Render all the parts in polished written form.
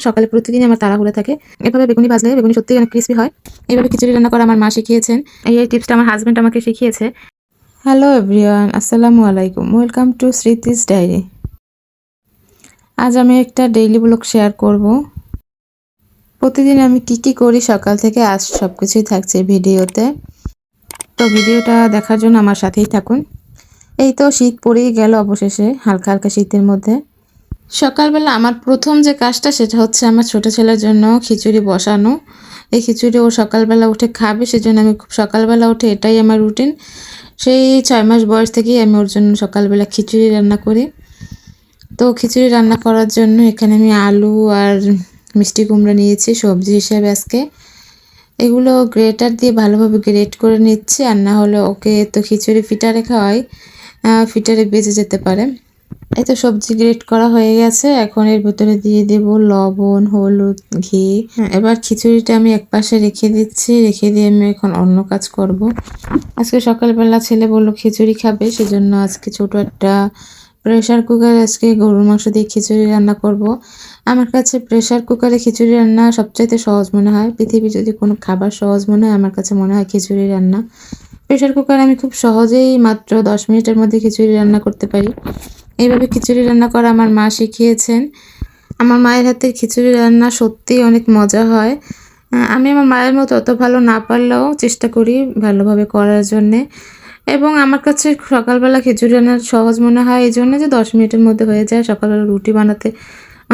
সকালে প্রতিদিন আমার তাড়াহুড়া থাকে। এভাবে বেগুনি ভাজলে বেগুনি সত্যিই অনেক ক্রিস্পি হয়। এভাবে খিচুড়ি রান্না করা আমার মা শিখিয়েছেন। এই টিপসটা আমার হাসব্যান্ড আমাকে শিখিয়েছে। হ্যালো এভরিওয়ান, আসসালামু আলাইকুম। Welcome to Smriti's diary. আজ আমি একটা ডেইলি ব্লগ শেয়ার করব। প্রতিদিন আমি কি করি সকাল থেকে আজ সবকিছুই থাকছে ভিডিওতে। তো ভিডিওটা দেখার জন্য আমার সাথেই থাকুন। এই তো শীত পড়েই গেল অবশেষে, হালকা হালকা শীতের মধ্যে। সকালবেলা আমার প্রথম যে কাজটা সেটা হচ্ছে আমার ছোট ছেলের জন্য খিচুড়ি বসানো। এই খিচুড়ি ও সকালবেলা উঠে খাবে, সেজন্য আমি খুব সকালবেলা উঠে এটাই আমার রুটিন। সেই 6 মাস বয়স থেকেই আমি ওর জন্য সকালবেলা খিচুড়ি রান্না করি। তো খিচুড়ি রান্না করার জন্য এখানে আমি আলু আর মিষ্টি কুমড়া নিয়েছি সবজি হিসেবে আজকে। এগুলো গ্রেটার দিয়ে ভালোভাবে গ্রেট করে নিচ্ছি, আর না হলে ওকে তো খিচুড়ি ফিটারে খাওয়াই, ফিটারে বেজে যেতে পারে। এই তো সবজি গ্রেট করা হয়ে গেছে, এখন এর ভিতরে দিয়ে দেব লবণ, হলুদ, ঘি। এবার খিচুড়িটা আমি একপাশে রেখে দিচ্ছি, রেখে দিয়ে আমি এখন অন্য কাজ করব। আজকে সকালবেলা ছেলে বললো খিচুড়ি খাবে, সেজন্য আজকে ছোট একটা প্রেশার কুকারে আজকে গরুর মাংস দিয়ে খিচুড়ি রান্না করব। আমার কাছে প্রেশার কুকারে খিচুড়ি রান্না সবচাইতে সহজ মনে হয়। পৃথিবীর যদি কোনো খাবার সহজ মনে হয়, আমার কাছে মনে হয় খিচুড়ি রান্না। প্রেশার কুকারে আমি খুব সহজেই মাত্র 10 মিনিটের মধ্যে খিচুড়ি রান্না করতে পারি। এইভাবে খিচুড়ি রান্না করা আমার মা শিখিয়েছেন। আমার মায়ের হাতের খিচুড়ি রান্না সত্যিই অনেক মজা হয়। আমি আমার মায়ের মতো অত ভালো না পারলেও চেষ্টা করি ভালোভাবে করার জন্যে। এবং আমার কাছে সকালবেলা খিচুড়ি রান্না সহজ মনে হয় এই জন্য যে 10 মিনিটের মধ্যে হয়ে যায়। সকালবেলা রুটি বানাতে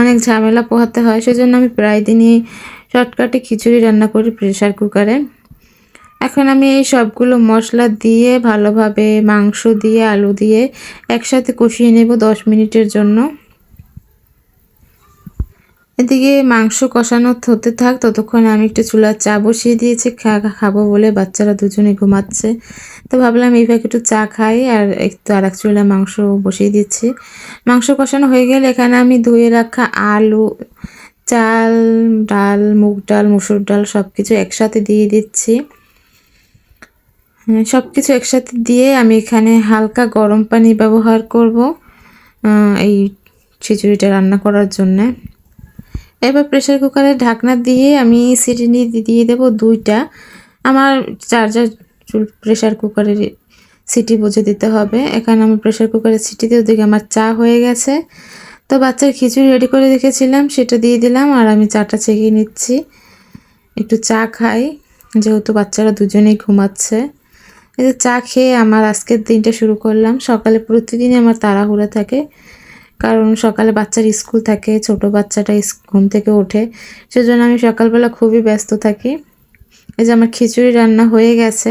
অনেক ঝামেলা পোহাতে হয়, সেজন্য আমি প্রায় দিনই শর্টকাটে খিচুড়ি রান্না করি প্রেশার কুকারে। এখন আমি এই সবগুলো মশলা দিয়ে ভালোভাবে মাংস দিয়ে আলু দিয়ে একসাথে কষিয়ে নেব 10 মিনিটের জন্য। এদিকে মাংস কষানো হতে থাক, ততক্ষণে আমি একটু চুলার চা বসিয়ে দিয়েছি। খাবো বলে বাচ্চারা দুজনে ঘুমাচ্ছে, তো ভাবলাম এইভাবে একটু চা খাই আর একটু আর এক চুলায় মাংস বসিয়ে দিচ্ছি। মাংস কষানো হয়ে গেলে এখানে আমি ধুয়ে রাখা আলু, চাল, ডাল, মুগ ডাল, মসুর ডাল সব কিছু একসাথে দিয়ে দিচ্ছি। সব কিছু একসাথে দিয়ে আমি এখানে হালকা গরম পানি ব্যবহার করব এই খিচুড়িটা রান্না করার জন্যে। এবার প্রেশার কুকারের ঢাকনা দিয়ে আমি সিটি দিয়ে দেবো 2টা। আমার চার্জার প্রেশার কুকারের সিটি বুঝে দিতে হবে। এখানে আমি প্রেশার কুকারের সিটি দিয়ে ওদিকে আমার চা হয়ে গেছে। তো বাচ্চার খিচুড়ি রেডি করে রেখেছিলাম, সেটা দিয়ে দিলাম আর আমি চাটা ছেঁকে নিচ্ছি। একটু চা খাই, যেহেতু বাচ্চারা দুজনেই ঘুমাচ্ছে। এই যে চা খেয়ে আমার আজকের দিনটা শুরু করলাম। সকালে প্রতিদিনই আমার তাড়াহুড়া থাকে, কারণ সকালে বাচ্চার স্কুল থাকে, ছোট বাচ্চাটা ঘুম থেকে ওঠে, সেজন্য আমি সকালবেলা খুবই ব্যস্ত থাকি। এই যে আমার খিচুড়ি রান্না হয়ে গেছে,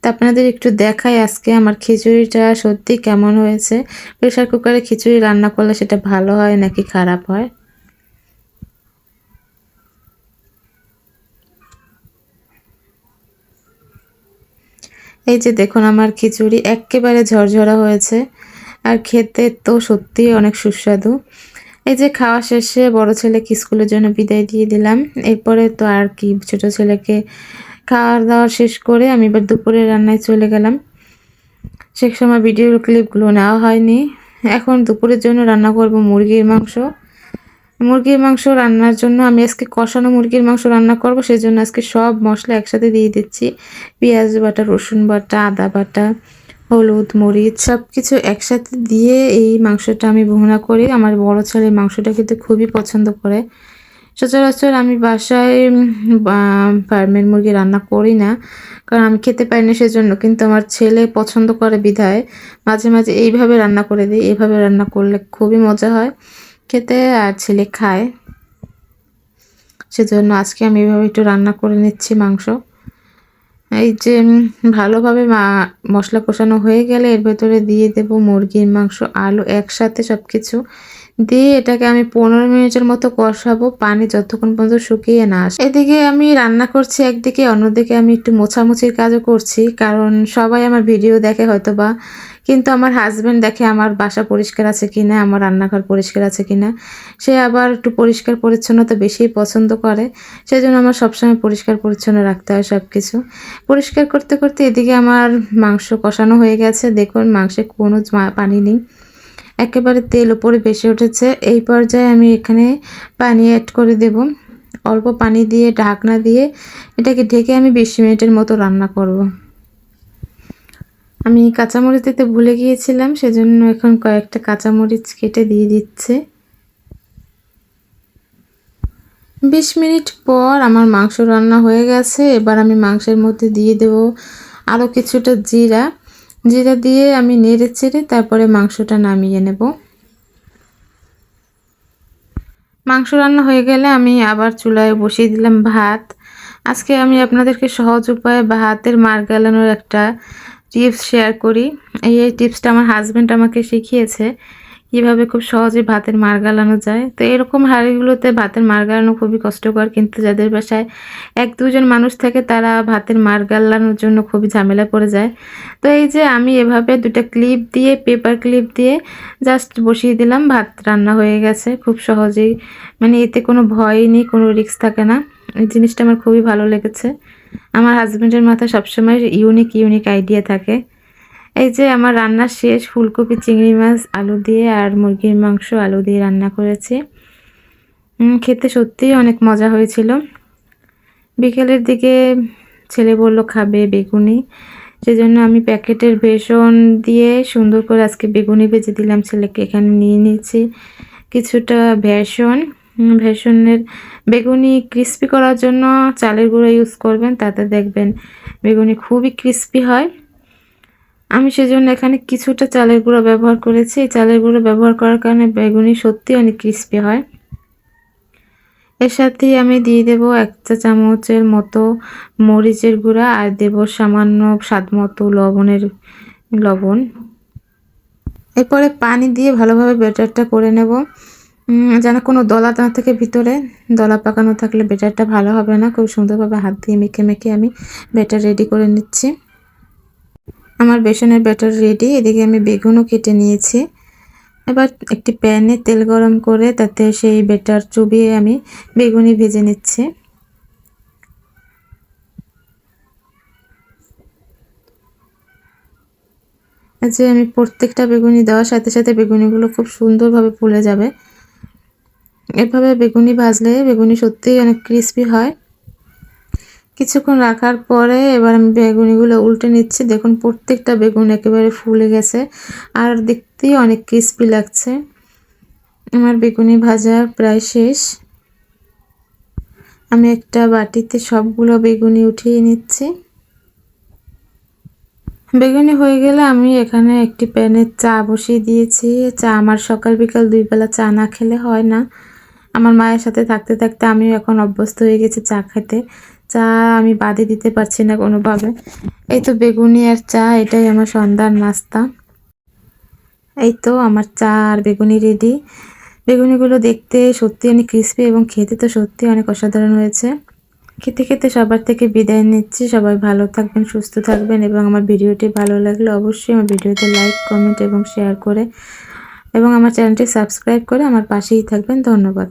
তা আপনাদের একটু দেখাই আজকে আমার খিচুড়িটা সত্যি কেমন হয়েছে। প্রেশার কুকারে খিচুড়ি রান্না করলে সেটা ভালো হয় নাকি খারাপ হয়। এই যে দেখুন আমার খিচুড়ি একেবারে ঝরঝরা হয়েছে, আর খেতে তো সত্যিই অনেক সুস্বাদু। এই যে খাওয়া শেষে বড় ছেলেকে স্কুলের জন্য বিদায় দিয়ে দিলাম। এরপরে তো আর কি, ছোট ছেলেকে খাওয়া দাওয়া শেষ করে আমি এবার দুপুরে রান্নায় চলে গেলাম। সে সময় ভিডিওর ক্লিপগুলো নেওয়া হয়নি। এখন দুপুরের জন্য রান্না করব মুরগির মাংস। মুরগির মাংস রান্নার জন্য আমি আজকে কষানো মুরগির মাংস রান্না করব, সেজন্য আজকে সব মশলা একসাথে দিয়ে দিচ্ছি। পেঁয়াজ বাটা, রসুন বাটা, আদা বাটা, হলুদ, মরিচ সব কিছু একসাথে দিয়ে এই মাংসটা আমি ভুনা করি। আমার বড় ছেলে মাংসটা খেতে খুবই পছন্দ করে। সচরাচর আমি বাসায় ফার্মের মুরগি রান্না করি না, কারণ আমি খেতে পারি না সেজন্য। কিন্তু আমার ছেলে পছন্দ করে বিধায় মাঝে মাঝে এইভাবে রান্না করে দিই। এইভাবে রান্না করলে খুবই মজা হয় খেতে, আর ছেলে খায়, সেজন্য আজকে আমি এইভাবে একটু রান্না করে নিচ্ছি মাংস। এই যে ভালোভাবে মশলা কষানো হয়ে গেলে এর ভেতরে দিয়ে দেব মুরগির মাংস, আলু একসাথে সব কিছু দিয়ে এটাকে আমি 15 মিনিটের মতো কষাবো, পানি যতক্ষণ পর্যন্ত শুকিয়ে না আসে। এদিকে আমি রান্না করছি একদিকে, অন্যদিকে আমি একটু মোছামুছির কাজও করছি, কারণ সবাই আমার ভিডিও দেখে হয়তোবা, কিন্তু আমার হাজব্যান্ড দেখে আমার বাসা পরিষ্কার আছে কিনা, আমার রান্নাঘর পরিষ্কার আছে কিনা। সে আবার একটু পরিষ্কার পরিচ্ছন্নতা বেশি পছন্দ করে, সেজন্য আমার সবসময় পরিষ্কার পরিচ্ছন্ন রাখতে হয় সব কিছু। পরিষ্কার করতে করতে এদিকে আমার মাংস কষানো হয়ে গেছে। দেখুন মাংসে কোনো পানি নেই, একেবারে তেল উপরে ভেসে উঠেছে। এই পর্যায়ে আমি এখানে পানি অ্যাড করে দেব। অল্প পানি দিয়ে ঢাকনা দিয়ে এটাকে ঢেকে আমি 20 মিনিটের মতো রান্না করব। আমি কাঁচামরিচ দিতে ভুলে গিয়েছিলাম, সেজন্য এখন কয়েকটা কাঁচামরিচ কেটে দিয়ে দিচ্ছে। 20 মিনিট পর আমার মাংস রান্না হয়ে গেছে। এবার আমি মাংসের মধ্যে দিয়ে দেব আরও কিছুটা জিরা দিয়ে আমি নেড়ে চেড়ে তারপরে মাংসটা নামিয়ে নেব। মাংস রান্না হয়ে গেলে আমি আবার চুলায় বসিয়ে দিলাম ভাত। আজকে আমি আপনাদেরকে সহজ উপায়ে ভাতের মার গালানোর একটা টিপস শেয়ার করি। এই টিপসটা আমার হাজব্যান্ড আমাকে শিখিয়েছে, কীভাবে খুব সহজে ভাতের মার গালানো যায়। তো এরকম হাঁড়িগুলোতে ভাতের মার গালানো খুবই কষ্টকর, কিন্তু যাদের বাসায় 1-2 জন মানুষ থাকে তারা ভাতের মার গালানোর জন্য খুবই ঝামেলায় পড়ে যায়। তো এই যে আমি এভাবে 2টা ক্লিপ দিয়ে, পেপার ক্লিপ দিয়ে জাস্ট বসিয়ে দিলাম, ভাত রান্না হয়ে গেছে খুব সহজেই। মানে এতে কোনো ভয়ই নেই, কোনো রিস্ক থাকে না। এই জিনিসটা আমার খুবই ভালো লেগেছে। আমার হাজব্যান্ডের মাথায় সবসময় ইউনিক আইডিয়া থাকে। এই যে আমার রান্না শেষ। ফুলকপি, চিংড়ি মাছ, আলু দিয়ে আর মুরগির মাংস আলু দিয়ে রান্না করেছি। খেতে সত্যিই অনেক মজা হয়েছিল। বিকেলের দিকে ছেলে বলল খাবে বেগুনি, সেজন্য আমি প্যাকেটের বেসন দিয়ে সুন্দর করে আজকে বেগুনি ভেজে দিলাম ছেলেকে। এখানে নিয়ে নিয়েছি কিছুটা বেসনের বেগুনি ক্রিস্পি করার জন্য চালের গুঁড়ো ইউজ করবেন, তাতে দেখবেন বেগুনি খুবই ক্রিস্পি হয়। আমি সেজন্য এখানে কিছুটা চালের গুঁড়ো ব্যবহার করেছি। এই চালের গুঁড়ো ব্যবহার করার কারণে বেগুনি সত্যি অনেক ক্রিস্পি হয়। এর সাথেই আমি দিয়ে দেব 1 চা চামচের মতো মরিচের গুঁড়া আর দেব সামান্য স্বাদ মতো লবণ। এরপরে পানি দিয়ে ভালোভাবে ব্যাটারটা করে নেব, যেন কোনো দলা না থাকে ভিতরে। দলা পাকানো থাকলে ব্যাটারটা ভালো হবে না। খুব সুন্দরভাবে হাত দিয়ে মেখে আমি ব্যাটার রেডি করে নিচ্ছি। আমার বেসনের ব্যাটার রেডি। এদিকে আমি বেগুনও কেটে নিয়েছি। এবার একটি প্যানে তেল গরম করে তাতে সেই ব্যাটার চুবিয়ে আমি বেগুনি ভেজে নিচ্ছি। যে আমি প্রত্যেকটা বেগুনি দেওয়ার সাথে সাথে বেগুনিগুলো খুব সুন্দরভাবে ফুলে যাবে। এভাবে বেগুনি ভাজলে বেগুনি সত্যিই অনেক ক্রিস্পি হয়। কিছুক্ষণ রাখার পরে এবার আমি বেগুনিগুলো উল্টে নিচ্ছি। দেখুন প্রত্যেকটা বেগুন একেবারে ফুলে গেছে আর দেখতেই অনেক ক্রিস্পি লাগছে। আমার বেগুনি ভাজা প্রায় শেষ। আমি একটা বাটিতে সবগুলো বেগুনি উঠিয়ে নিচ্ছি। বেগুনি হয়ে গেলে আমি এখানে একটি প্যানে চা বসিয়ে দিয়েছি। চা আমার সকাল বিকাল 2 বেলা চা না খেলে হয় না। আমার মায়ের সাথে থাকতে থাকতে আমিও এখন অভ্যস্ত হয়ে গেছি চা খেতে। চা আমি বাদই দিতে পারছি না কোনোভাবে। এই তো বেগুনি আর চা, এটাই আমার সন্ধ্যার নাস্তা। এই তো আমার চা আর বেগুনি রেডি। বেগুনিগুলো দেখতে সত্যি অনেক ক্রিস্পি এবং খেতে তো সত্যি অনেক অসাধারণ হয়েছে। খেতে সবার থেকে বিদায় নিচ্ছি। সবাই ভালো থাকবেন, সুস্থ থাকবেন এবং আমার ভিডিওটি ভালো লাগলে অবশ্যই আমার ভিডিওতে লাইক, কমেন্ট এবং শেয়ার করে এবং আমার চ্যানেলটি সাবস্ক্রাইব করে আমার পাশেই থাকবেন। ধন্যবাদ।